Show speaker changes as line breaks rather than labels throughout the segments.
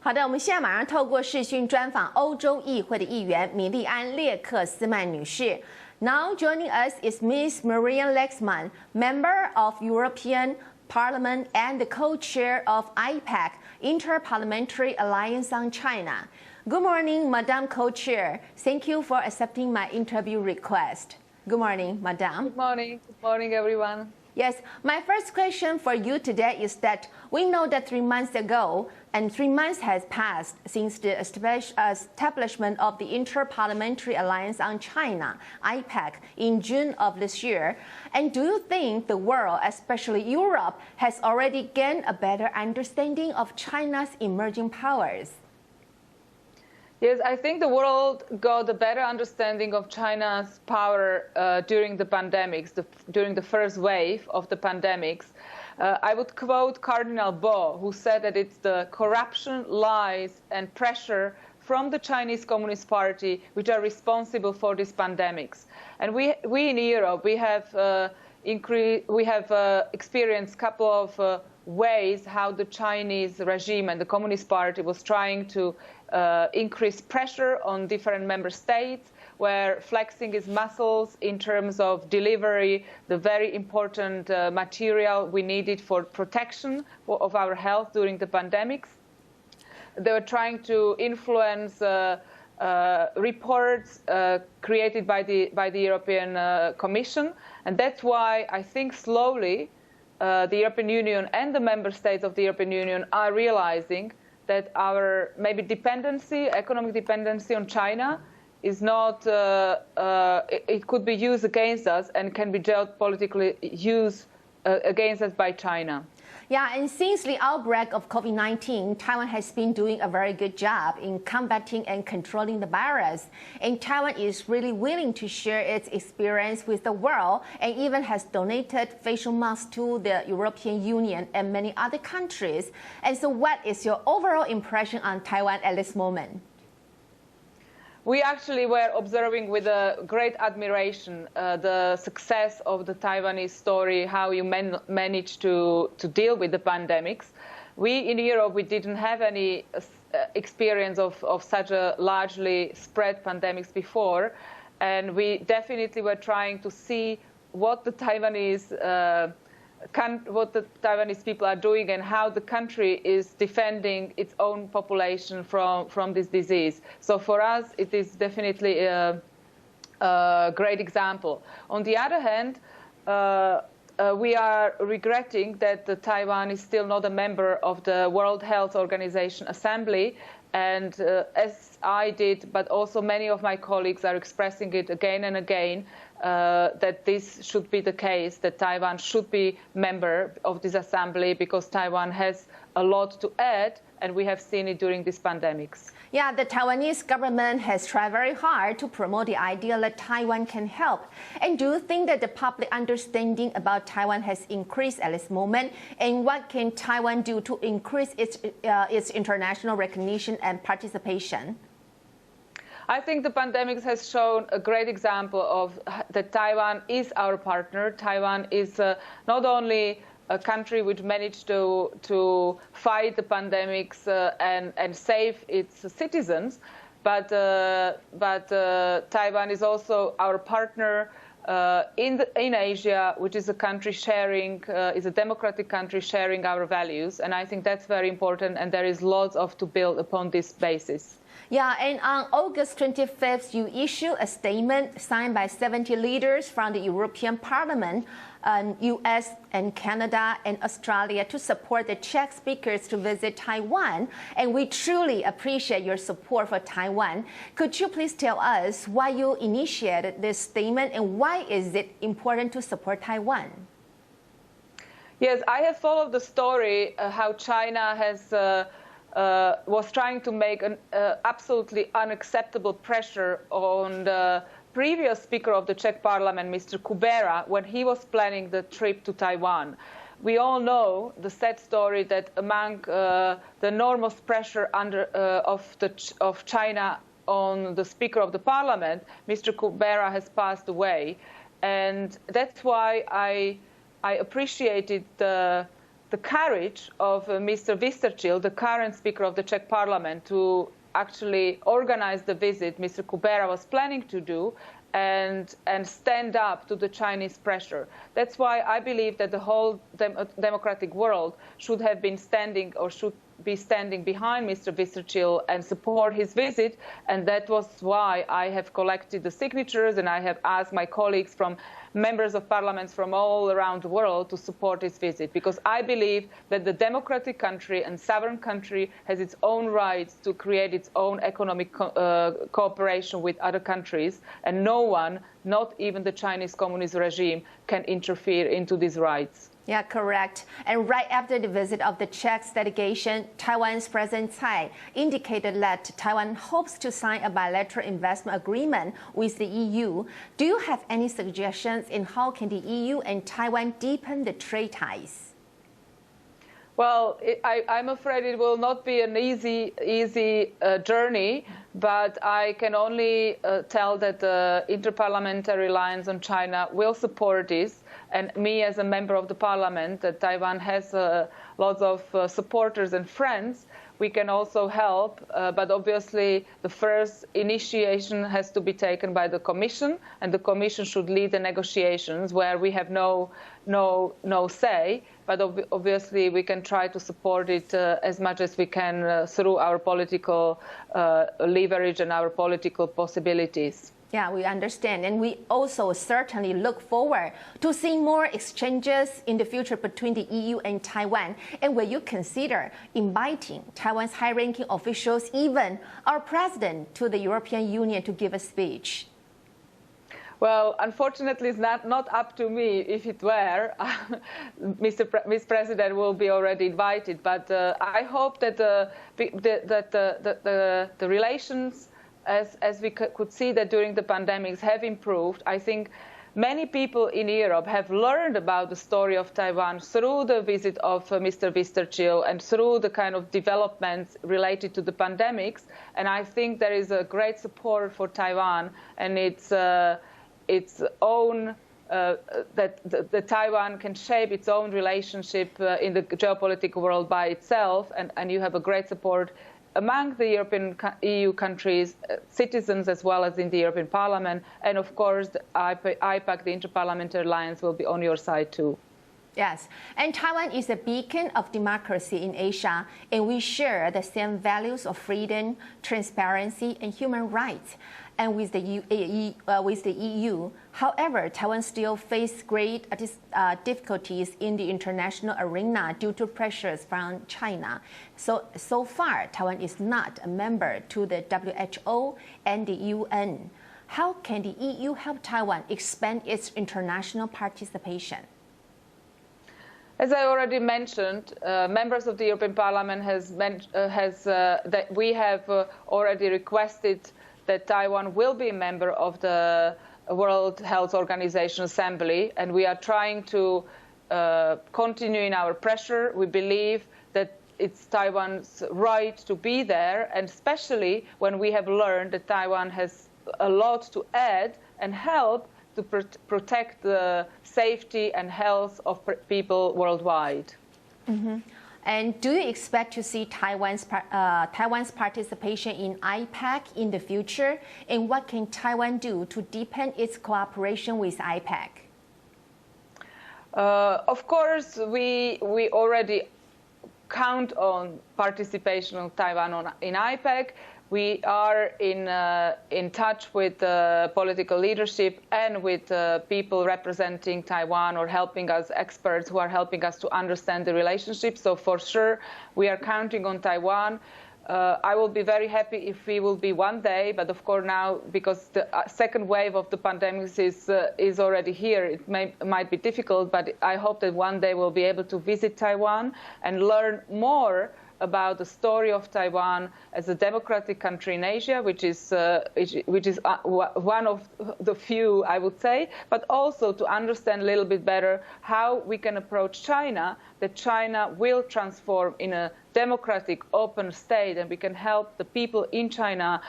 好的，我们现在马上透过视讯专访欧洲议会的议员米利安列克斯曼女士。Now joining us is Ms. Mileana Leksman, member of European Parliament and the co-chair of IPAC, Inter-Parliamentary Alliance on China. Good morning, Madam Co-Chair. Thank you for accepting my interview request. Good morning, Madam.
Good morning. Good morning, everyone.
Yes, my first question for you today is that we know that 3 months ago, and 3 months has passed since the establishment of the Inter-Parliamentary Alliance on China, IPAC, in June of this year. And do you think the world, especially Europe, has already gained a better understanding of China's emerging powers?
Yes, I think the world got a better understanding of China's power during the pandemics, during the first wave of the pandemics. I would quote Cardinal Bo, who said that it's the corruption, lies, and pressure from the Chinese Communist Party which are responsible for these pandemics. And we in Europe, we have experienced a couple of ways how the Chinese regime and the Communist Party was trying to increase pressure on different member states, where flexing its muscles in terms of delivery, the very important material we needed for protection of our health during the pandemics. They were trying to influence reports created by the European Commission, and that's why I think slowly the European Union and the member states of the European Union are realizing that our maybe dependency, economic dependency on China is not, it could be used against us and can be geopolitically used against us by China.
Yeah, and since the outbreak of COVID-19, Taiwan has been doing a very good job in combating and controlling the virus. And Taiwan is really willing to share its experience with the world and even has donated facial masks to the European Union and many other countries. And so what is your overall impression on Taiwan at this moment?
We actually were observing with great admiration the success of the Taiwanese story, how you managed to deal with the pandemics. We in Europe, we didn't have any experience of such a largely spread pandemics before, and we definitely were trying to see what the Taiwanese people are doing and how the country is defending its own population from this disease. So for us, it is definitely a great example. On the other hand, we are regretting that Taiwan is still not a member of the World Health Organization Assembly. And as I did, but also many of my colleagues are expressing it again and again, that this should be the case, that Taiwan should be member of this assembly because Taiwan has a lot to add, and we have seen it during these pandemics.
Yeah, the Taiwanese government has tried very hard to promote the idea that Taiwan can help. And do you think that the public understanding about Taiwan has increased at this moment? And what can Taiwan do to increase its international recognition and participation?
I think the pandemic has shown a great example of that Taiwan is our partner. Taiwan is not only a country which managed to fight the pandemics and save its citizens, but Taiwan is also our partner in Asia, which is a country sharing, is a democratic country sharing our values, and I think that's very important. And there is lots to build upon this basis.
Yeah, and on August 25th, you issued a statement signed by 70 leaders from the European Parliament, US and Canada and Australia to support the Czech speakers to visit Taiwan. And we truly appreciate your support for Taiwan. Could you please tell us why you initiated this statement and why is it important to support Taiwan?
Yes, I have followed the story, how China has was trying to make an absolutely unacceptable pressure on the previous Speaker of the Czech Parliament, Mr. Kubera, when he was planning the trip to Taiwan. We all know the sad story that among the enormous pressure of China on the Speaker of the Parliament, Mr. Kubera has passed away. And that's why I appreciated the the courage of Mr. Vystrčil, the current Speaker of the Czech Parliament, to actually organize the visit Mr. Kubera was planning to do, and stand up to the Chinese pressure. That's why I believe that the whole democratic world should have been standing, or should be standing behind Mr. Vystrčil and support his visit. And that was why I have collected the signatures, and I have asked my colleagues from members of parliaments from all around the world to support his visit, because I believe that the democratic country and sovereign country has its own rights to create its own economic cooperation with other countries, and no one, not even the Chinese Communist regime, can interfere into these rights.
Yeah, correct. And right after the visit of the Czech delegation, Taiwan's President Tsai indicated that Taiwan hopes to sign a bilateral investment agreement with the EU. Do you have any suggestions in how can the EU and Taiwan deepen the trade ties?
Well, I'm afraid it will not be an easy journey, but I can only tell that the Interparliamentary Alliance on China will support this. And me, as a member of the parliament, that Taiwan has lots of supporters and friends, we can also help. But obviously, the first initiation has to be taken by the Commission, and the Commission should lead the negotiations, where we have no say. But obviously, we can try to support it as much as we can through our political leverage and our political possibilities.
Yeah, we understand. And we also certainly look forward to seeing more exchanges in the future between the EU and Taiwan. And will you consider inviting Taiwan's high-ranking officials, even our president, to the European Union to give a speech?
Well, unfortunately, it's not up to me. If it were, Mr. President will be already invited. But I hope that the relations, as we could see that during the pandemics, have improved. I think many people in Europe have learned about the story of Taiwan through the visit of Mr. Vystrčil and through the kind of developments related to the pandemics. And I think there is a great support for Taiwan and its own, that Taiwan can shape its own relationship in the geopolitical world by itself. And you have a great support among the European EU countries, citizens, as well as in the European Parliament. And of course, the IPAC, the Interparliamentary Alliance, will be on your side too.
Yes, and Taiwan is a beacon of democracy in Asia, and we share the same values of freedom, transparency, and human rights. And with the EU, however, Taiwan still faces great difficulties in the international arena due to pressures from China. So far, Taiwan is not a member to the WHO and the UN. How can the EU help Taiwan expand its international participation?
As I already mentioned, members of the European Parliament that we have already requested that Taiwan will be a member of the World Health Organization Assembly, and we are trying to continue in our pressure. We believe that it's Taiwan's right to be there, and especially when we have learned that Taiwan has a lot to add and help to protect the safety and health of people worldwide.
Mm-hmm. And do you expect to see Taiwan's participation in IPAC in the future? And what can Taiwan do to deepen its cooperation with IPAC?
Of course, we already count on participation of Taiwan in IPAC. We are in touch with political leadership and with people representing Taiwan or helping us, experts who are helping us to understand the relationship. So for sure, we are counting on Taiwan. I will be very happy if we will be one day, but of course now, because the second wave of the pandemic is already here, it might be difficult, but I hope that one day we'll be able to visit Taiwan and learn more about the story of Taiwan as a democratic country in Asia, which is one of the few, I would say, but also to understand a little bit better how we can approach China, that China will transform in a democratic, open state, and we can help the people in China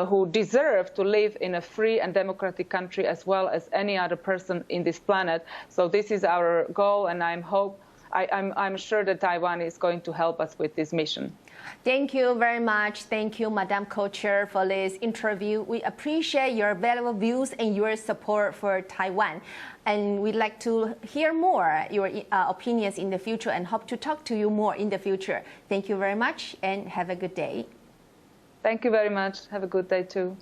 who deserve to live in a free and democratic country as well as any other person in this planet. So this is our goal, and I hope I'm sure that Taiwan is going to help us with this mission.
Thank you very much. Thank you, Madam Co-Chair, for this interview. We appreciate your valuable views and your support for Taiwan. And we'd like to hear more your opinions in the future and hope to talk to you more in the future. Thank you very much and have a good day.
Thank you very much. Have a good day too.